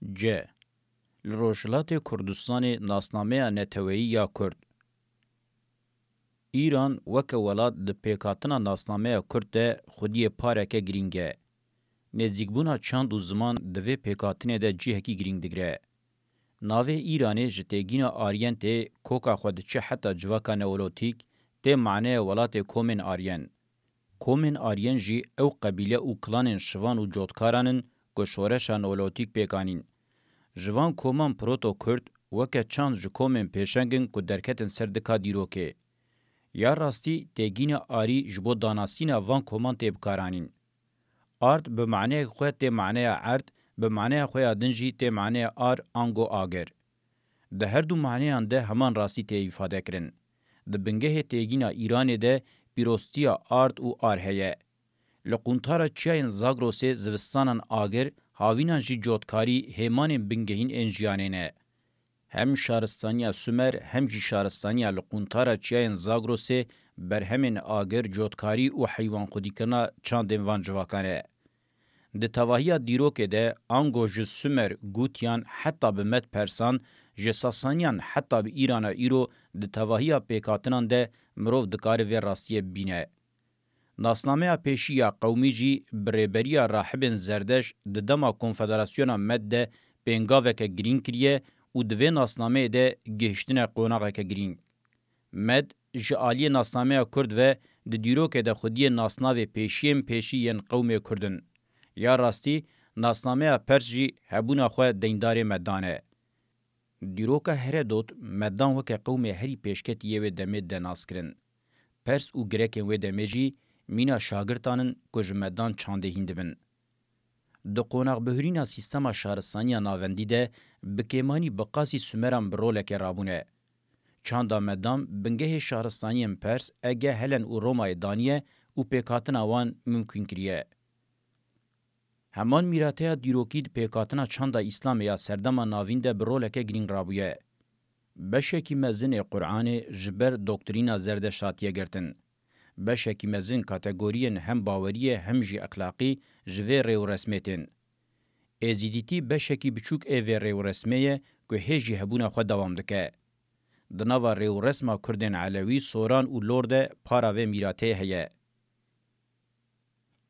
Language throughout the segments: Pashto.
ج. لروجلات کردستان ناسنامه نتویی یا کرد. ایران وک ولات د پیکاتنا ناسنامه کرد ده خودی پارکه گرینگه. نزدیکبونا چند و زمان دوی پیکاتنه ده جیهکی گرینگ دگره. ناوه ایرانه جتگینا آریان ته کوکا خودچه حتی جواکا نولوتیک ته معنی ولات کومن آریان. کومن آریان جی او قبیله او کلان شوان و جوتکارانن گشورشا نولوتیک پیکانین. جوان کومان پروتو کرد وکه چند جکومن پیشنگن که درکتن سردکا دیروکه. یا راستی تگین آری جبو داناسینا وان کومان تبکارانین. آرد به معنی خواه ته معنی عرد به معنی خواه دنجی ته معنی آر آنگو آگر. ده هر دو معنی انده همان راستی ته ifade کرن. ده بنگه تگین ایران ده پیروستیا آرد و آر هیه. لقونتارا چیاین زاگروسه زوستانان آگر هاوینان جی جوتکاری هیمان بنگهین انجیانینه. هم شارستانیا سومر هم جی شارستانیا لقونتارا چیاین زاگروسه بر همین آگر جوتکاری و حیوان خودی کرنا چاندن وان جواکانه. ده تواهی دیروکه ده آنگو جی سومر گوتیان حتی به مد پرسان جی ساسانیان حتی به ایران ایرو ده تواهی پیکاتنان ده مروف دکاره و راستیه بینه. ناسنامه پیشی قومی جی بریبریا راحبن زردش د دما کنفدراسیونا مده پنگاوک گرین کریه او دوی ناسنامه ده گهشتن قوناغک گرین. مد جعالی ناسنامه کرد و د دیروک ده خودی ناسناوه پیشی ین قوم کردن. یا راستی ناسنامه پرس جی هبونا خواه دیندار مدانه. دیروک هره دوت مدان وک قوم هری پیشکت یه و دمید ده ناس کرن. پرس او گرکن و دمه جی مینا شاگردانن کجمدان چانده هندبن. دو قوناغ بهرینا سیستما شهرستانی ناوندی ده بکیمانی بقاسی سومران برولک رابونه. چاندا مدام بنگه شهرستانی پرس اگه هلن و رومای دانیه و پیکاتنا وان ممکن کریه. همان میراته دیروکید پیکاتنا چاندا اسلام یا سردما ناوینده برولک گرین رابویه. بشکی مزن قرآن جبر دکترینا زردشتاتیه گرتن. بشکی مزن کاتگورین هم باوریه هم جی اخلاقی جوه ریو رسمیتن. ازیدیتی بشکی بچوک ایوه ریو رسمیه که هیجی هبونه خود دوام دکه. دناوا ریو رسما کردن علوی سوران و لورده پاراوه میراته هیه.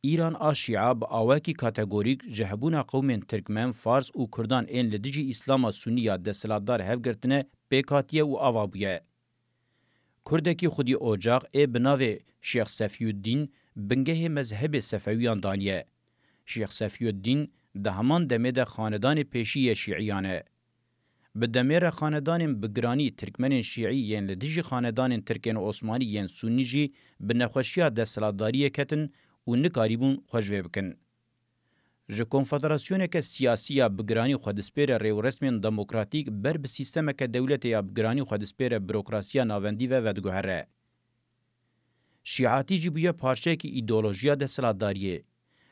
ایران آشیعه با آوکی کاتگوریک جهبونه قومین ترکمن، فارس و کردان این لدیجی اسلام سنی یا دسلاتدار هفگرتنه پیکاتیه و آوابویه. کردکی خودی اوجاق بناوه شیخ صفیالدین بنگه مذهب صفویان دانیه. شیخ صفیالدین ده همان دمه ده خاندان پیشی شیعیانه. به دمیر خاندان بگرانی ترکمن شیعی ین لدیجی خاندان ترکن عثمانی ین سنی جی بنخوشیا دستلاتداریه کتن و نکاریبون خوشوه بکن. ژ کنفدراسیون که سیاسی بگرانی خودسپیر ریو رسمین دموکراتیک بر به سیستم که دولت یا بگرانی خودسپیر بروکراسی ناوندی و ودگوهره. شیعاتی جبویه پارچه که ایدولوژیا دستلاتداریه.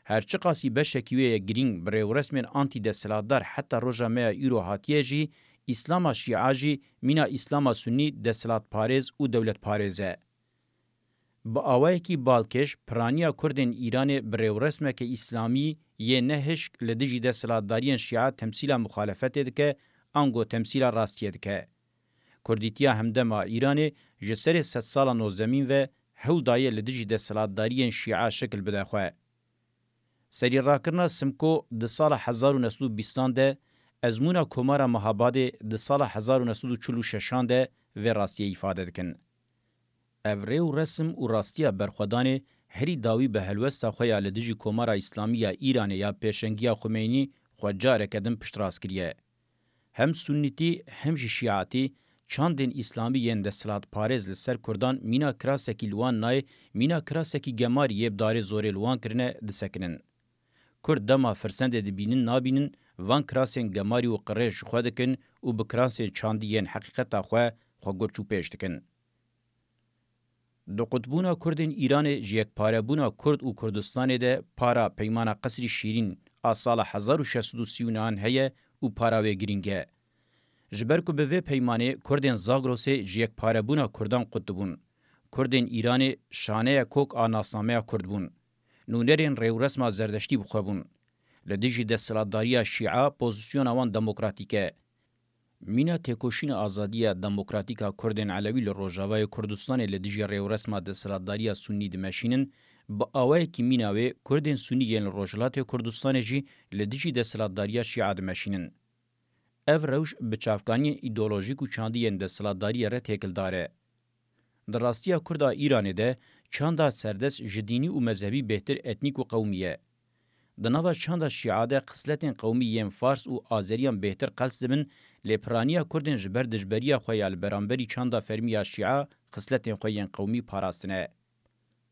هرچه قاسی بشکیوه گرینگ بریو رسمین آنتی دستلاتدار حتی روژامه ایرو هاتیه جی اسلام شیعه جی مینا اسلام سنی دستلات پارز و دولت پارزه. با آوه کی بالکش پرانیا کردن ایران بریو رسمه که اسلامی یه نهش لدیجی دستلاتدارین شیعه تمثیل مخالفت دکه انگو تمثیل راستیه دکه. کردیتیا همدما ایران جسر 100 سال نوزدمین و هول دایه لدیجی دستلاتدارین شیعه شکل بده خواه. سری راکرنا سمکو د سال 1920 ده ازمونا کمارا مهاباده د سال 1946 ده و راستیه ifade دکن. اوره و رسم و راستیه برخودانه هری داوی به هلوستا خویا لدیجی کمارا اسلامی ایران یا پیشنگیا خمینی خوجاره کدن پشتراس کریه. هم سنیتی هم شیعاتی چاندین اسلامی ین دستلات پارز لسر کردان مینا کراسکی لوان نای مینا کراسکی گماری یبدار زوری لوان کرنه دسکنن. کرد دما فرسند دبینن نابینن وان کراسین گماری و قرش خودکن و بکراسین چاندین حقیقتا خو گرچو پیش دکن. دو قطبونا کردین ایران جیک پاره بونا کرد و کردستان ده پارا پیمانا قصری شیرین آسال 1639 هیه و پاراوی گرینگه. جبر کو به وی پیمانه کردین زاگروسه جیک پاره بونا کردان قطبون. کردین ایران شانه کوک آناسنامه کردبون. نونرین ریو رسما زردشتی بخوابون. لدیجی دستلاتداریا شیعه پوزیسیون آوان دموکراتیکه. مینا تکوشین آزادی دموکراتیکا کردن علوی لروجاوای کردستان لدیجی ریو رسما دستلاتداریا سنی دمشینن با آوای کی میناوی کردن سنی ین روجلات کردستان جی لدیجی دستلاتداریا شیعه دمشینن. اف روش بچافکانی ایدئولوژیک و چاندی ین دستلاتداری ره تکل داره. در راستیا کردا ایران ده چاندا سردس جدینی و مذهبی بهتر اتنیک و قومیه. دنوا چاندا شیعه ده قسلتین قومی یم فارس و آذریان بهتر قلس دبن لپرانیا کردن جبر دجبریا خویال برانبری چاندا فرمیا شیعه قسلتین خوین قومی پاراستنه.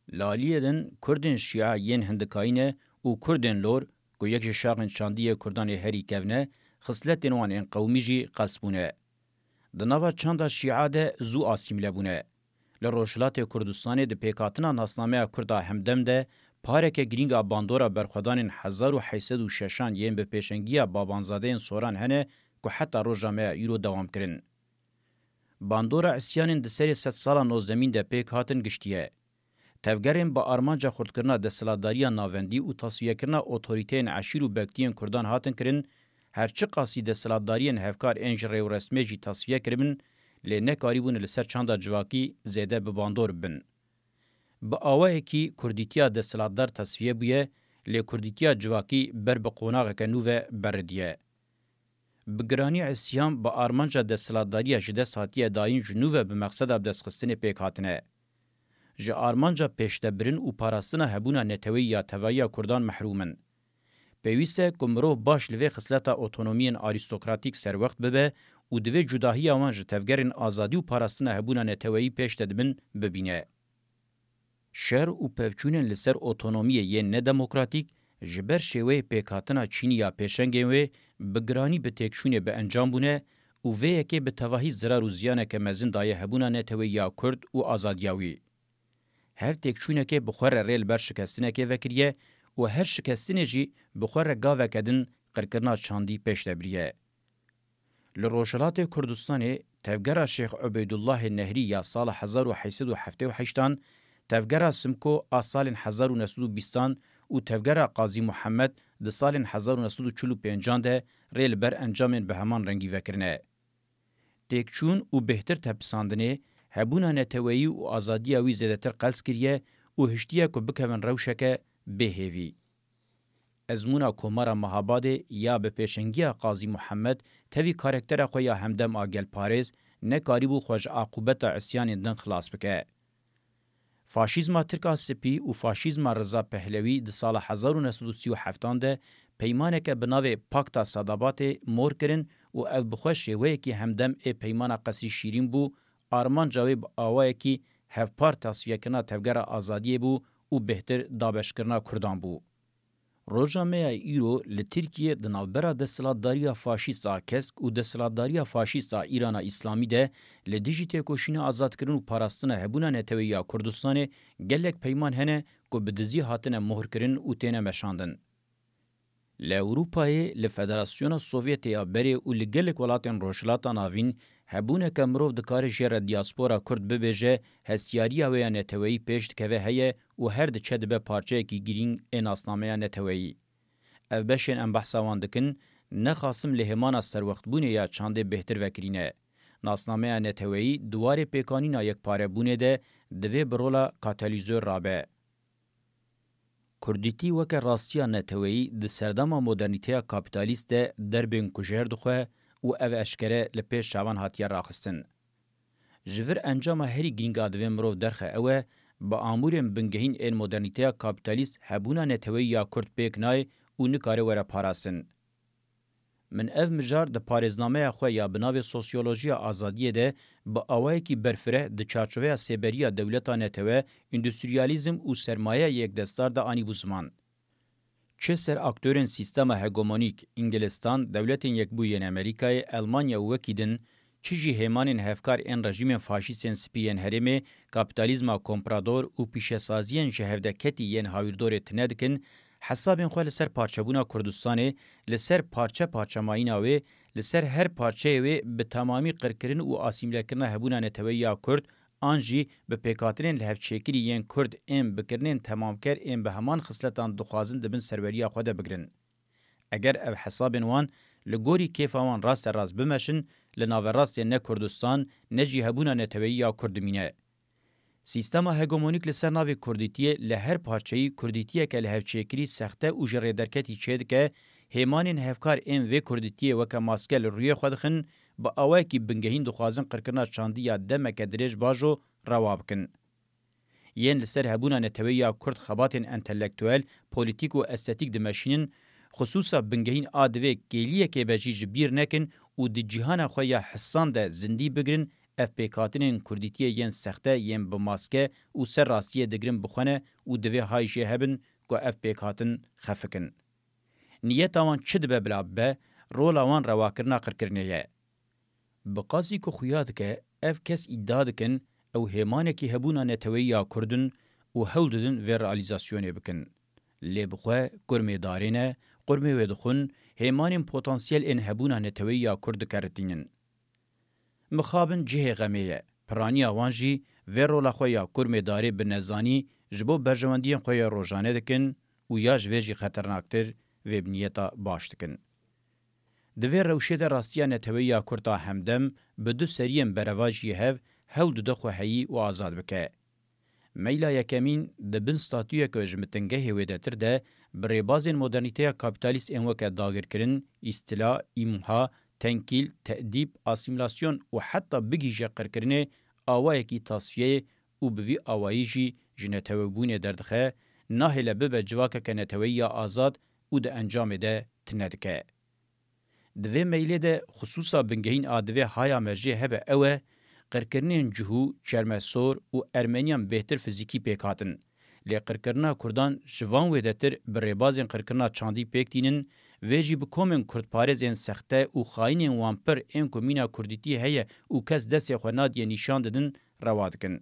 لالیدن کردن شیعه ین هندکاینه و کردن لور گو یک شاقن چاندی کردان هری کونه خسلتین وان ان قومی جی قلسبونه. دنوا چاندا شیعه ده زو آسیمله بونه. لروشلات کردستان ده پیکاتنا ناسنامه کردا همدم ده پارک گرینگا باندورا برخدان 1806 ین به پیشنگیا بابانزاده سوران هنه که حتی روزامه یورو دوام کرن. باندورا اسیانین ده سری 100 سالا نوزدمین ده پیک هاتن گشتیه. تفگرین با آرمانجا خردکرنا دستلاتداریا ناوندی و تصفیه کرنا اوتوریتین عشیر و بکتین کردان هاتن کرن، هرچی قاسی دستلاتدارین هفکار انجره و رسمه جی تصفیه کرن، لی نکاریبون لسر چاندا جواکی زیده بباندور بن. با آوه کی کردیتیا دستلاتدار تصفیه بویه، لی کردیتیا جواکی بر بقوناغ کنوه بردیه. بگرانی عسیان با آرمانجا دستلاتداریا جده ساتیه داین جنوه بمقصد ابدسخستن پیک هاتنه. جه آرمانجا پیشتبرین و پاراستنا هبونا نتوی یا توایی کردان محرومن. پیوسته کمرو باش لوی خصلتا اوتونومین آریستوکراتیک سر وقت ببه و دوی جداهی آوان جه تفگرین آزادی و پاراستنا هبونا نتوی پیشتدبن ببینه. شر و پفچونن لسر اوتونومی یه ندموکراتیک جبر شوی پیکاتنا چینی یا پیشنگوی بگرانی به تکشونه به انجام بونه و وی که به تواهی زرار و زیانه که مزن دایه هبونا نتوی یا کرد و آزادیاوی. هر تکشونه که بخور ریل بر شکستنه که وکریه و هر شکستنه جی بخور گاوه کدن قرکرنا چاندی پیش دبریه. لروشلات کردستان تفگره شیخ عبیدالله نهری یا سال 1878 تفگره سمکو آسال 1920 و تفگره قاضی محمد ده سال 1945 ده ریل بر انجام به همان رنگی وکرنه. تکچون و بهتر تپساندنه هبونا نتویی و آزادی اوی زیدتر قلس کریه و هشتیه که بکوین روشکه بهیوی. ازمونا کمارا مهاباده یا به پیشنگی قاضی محمد تاوی کارکتر خویا همدم آگل پارز نکاریبو خوش عقوبت عسیان دن خلاص بکه. فاشیزما ترکا سپی و فاشیزما رضا پهلوی ده سال 1937 ده پیمانه که بناوه پاکتا صدابات مور کرن و او بخوش شوه که همدم پیمانه قصری شیرین بو آرمان جاوی آوائه کی هفپار تصفیه کنا تفگر آزادیه بو و بهتر دابش کرنا کردان بو. روژامه ایرو لترکیه دنالبرا دستلاتداریا فاشیستا کسک و دستلاتداریا فاشیستا ایران اسلامی ده لدیجیته کوشین آزاد کرن و پاراستنه هبونا نتویا کردستان گلک پیمان هنه که بدزی هاتنه مهر کرن و تینه مشاندن. لأوروپای لفدراسیون سوویتیا بری و لگلک ولاتن روشلاتا ناوین هبونه که مروف دکار جیر دیاسپورا کرد ببیجه هستیاریا ویا نتویی پیشت که هیه و هر ده چه به پارچه کی گرینگ این اسنامه نتویی. او بشین ام بحثوان دکن نخاسم لهمانا سر وقت بونه یا چانده بهتر وکرینه. ناسنامه نتویی دوار پیکانینا یک پاره بونه ده دوی برولا کاتالیزور رابه. کردیتی وکه راستیا نتویی ده سرداما مدرنیتیا کابیتالیست ده دربین کجهر دخواه و او اشکره لپیش شوان هاتیه راخستن. جور انجام هری گرینگ آدوی مروف درخه اوه با آموریم بنگهین این مدرنیتیا کابیتالیست هبونا نتویی یا کرد پیک نای و نکاره وره پاراسن. من او مجار ده پارزنامه خواه یا بناو سوسیولوژی آزادیه ده با آوائی که برفره ده چارچوه سیبری دولتا نتوه اندستریالیزم و سرمایه یک دستار ده آنی بوزمان. چه سر اکتورن سیستم هگمونیک انگلستان دولتین یک بوین امریکای المانیا و وکیدن چیجی هیمانین هفکار این رژیم فاشیستین سپیین هرمه کپیتالیزما کمپرادور و پیشسازین جهودکتی ین هاویردور تندکن حسابین خواه لسر پارچبونا کردستانه لسر پارچه مایناوه لسر هر پارچه وی به تمامی قرکرین و آسیمله کرنا هبونا نتوی یا کرد آنجی به پیکاترین لحفچیکری ین کرد این بکرنین تمام کر این به همان خصلتان دخوازن دبن سروریا خود بگرن. اگر او حسابن وان لگوری کیف وان راست راست بمشن لناو راست نه کردستان نه جهبونا نتوی یا کردمینه. سیستما هگمونیک لسر ناوی کردیتیه لهر پارچهی کردیتیه که لهفچهکری سخته و جره درکتی چید که هیمانین هفکار این وی کردیتیه وکا ماسکل روی خودخن با اوه کی بنگهین دخوازن قرکرنا چاندی یا دمک دریج باجو روابکن. ین لسر هبونا نتوی یا کرد خباتین انتلیکتوال، پولیتیک و استاتیک دمشینن خصوصا بنگهین آدوه گیلیه که بجی جبیر نکن و دی جهان خویا حسان ده زندی بگرن اف پیکاتنین کردیتیه ین سخته ین بماسکه و سر راستیه دگرن بخونه و دوی هایشه هبن گو اف پیکاتن خفکن. نیت آوان چه دبه بلا به رول آوان رواکرنا قرکرنه یه. بقاسی که خویاد که اف کس ادعا دکن او هیمانه که هبونا نتوی یا کردن و هول ددن و رئالیزاسیونه بکن. لی بخواه گرمه دارینه، قرمه ودخون هیمانین پوتانسیل این هبونا نتوی یا کرد کرتینن. مخابن جه غمیه، پرانی آوانجی و رولا خویا گرمه داری بنزانی جبو برجواندین خویا روزانه دکن و یا جویجی خطرناکتر و بنیتا باش دکن. دوی روشه ده راستیا نتوی یا کرتا همدم به دو سریم برواجی هول دو خوهی و آزاد بکه. میلا یکمین دبن ستاتوی که جمتنگه هویده تر ده بری بازین مدرنیته کابیتالیست انوکه داگر کرن، استلا، ایمها، تنکیل، تأدیب، آسیملاسیون و حتی بگیجه قرکرنه آوائه کی تصفیه و بوی آوائیجی جنتوی دردخه ناهل ببه جواکه که نتوی آزاد و ده انجام ده تندکه. دوی میله ده خصوصا بنگهین آدوه هایا مرجه هبه اوه قرکرنین جهو، چرمسور و ارمنیان بهتر فیزیکی پیکاتن. لی قرکرنا کردان جوان ویدتر بریبازین قرکرنا چاندی پیکتینن ویجی بکومن کردپارزین سخته و خاینین وامپر این کومینا کردیتی هیه و کس دست خواناد یه نشان ددن روادکن.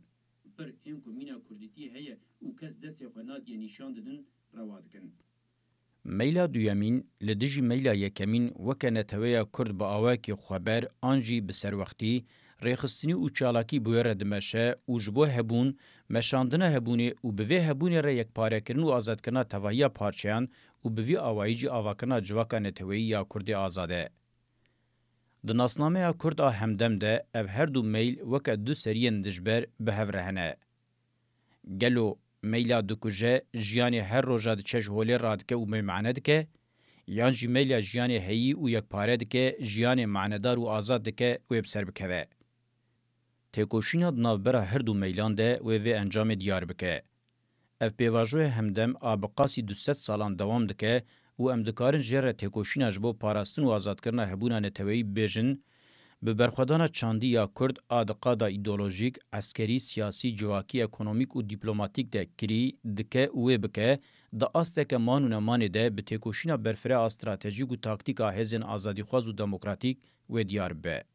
پر این کومینا کردیتی هیه و کس دست خواناد یه نشان ددن روادکن. میلا دویمین لدیجی میلا یکمین وکنه تویا کرد با آواکی خبر آنجی بسر وقتی ریخستنی و چالاکی بویر دمشه و جبو هبون مشاندنه هبونه و بوی هبونه را یک پاره کرن و آزاد کرنا تواهی پارچیان و بوی آوائیجی آواکرنا جواکا نتوی یا کردی آزاده. دناسنامه کرد همدم ده او هر دو میل وکا دو سرین دجبر به هفرهنه. گلو میلا دکوژه جیانی هر روژاد چش هولی رادکه و میمعنه دکه یان جی میلا جیانی هیی و یک پاره دکه جیانی معنیدار و آزاد دکه و بسر بکوه. تکوشینا دنابرا هر دو میلان ده و انجام دیار بکه. اف پیواجوه همدم آبقاسی 200 سالان دوام دکه و امدکارن جره تکوشینا جبو پاراستن و آزاد کرنا هبونا نتوی بیجن به برخودان چاندی یا کرد آدقادا ایدولوژیک، عسکری، سیاسی، جواکی، اکونومیک و دیپلوماتیک ده کری دکه و بکه دا آسته که مانو نمانه ده به تکوشینا برفره استراتژیک و تاکتیک هزین آزادی خواز و دموکراتیک و دیار به.